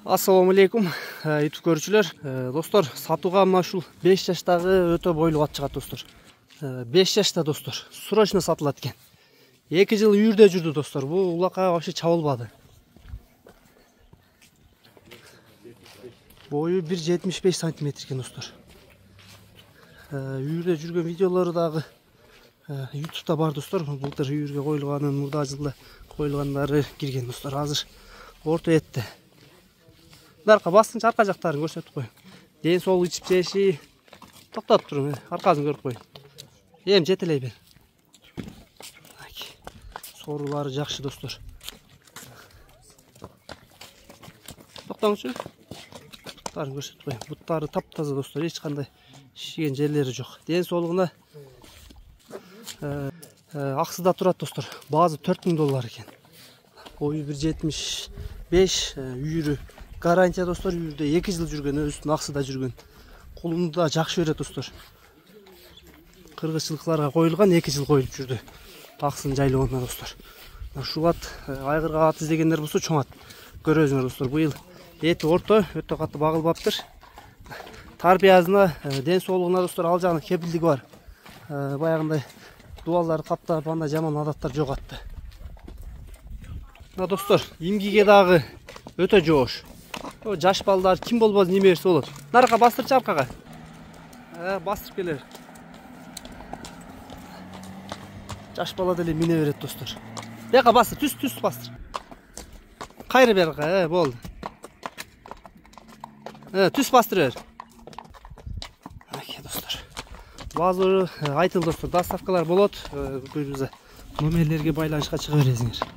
Assalamu алейкум, YouTube көрүүчүлөр. Достор, сатууга мына ушул 5 жаштагы өтө бойлуу ат чыгат, достор. 5 жашта, достор. Срочно сатылат экен. 2 жыл үйүрдө жүрдү, достор. Бул улакка вообще чабылбады. Бою 1,75 см экен, достор. Үйүрдө жүргөн видеолору дагы YouTube'да бар, достор. Былтыр үйүргө коюлганын, мурда жылда коюлгандары кирген, достор. Азыр орто этте. Арка басынчы арка жактарын көрсөтүп коюң. Ден соолук ичип жеши. Токтотуп туруң, аркасын көрүп коюң. Эми жетелей бер. Соорулары жакшы, достор. Токтоңузчу. Буттарын көрсөтүп коюң. Буттары таптаза, достор. Эч кандай шишиген жерлери жок. Ден соолугуна аксыда турат, достор. Баазы $4000 экен. Бою 1,75, үйүрү гарантия, достор. Үйүрдө 2 жыл жүргөн, өзүнүн аксыда жүргөн. Кулунду да жакшы берет, достор. Кыргызчылыкларга коюлган 2 жыл коюлуп жүрдү. Аксын жайлоонда, достор. Ушул ат айгырга ат издегендер болсо чоң ат. Көрөсүңөр, достор. Быйыл эти орто, өтө катты багылбаптыр. Тарбиясына, ден соолугуна, достор, ал жагына кепилдиги бар. Баягындай дуаллары таптап, андай жаман адаттар жок атты. Достор, имгиге дагы өтө жоош. Жаш балдар ким болбосун неме берсе болот. Нарка бастырчы аркага. Бастырып келер. Жаш бала деле мине берет, достор. Бияка бастыр, түз бастыр. Кайры берга, болду. Түз бастыр бер. Достор. Баазы айтылды, достор, доставкалар болот. Номерлерге байланышка чыга бересиңер.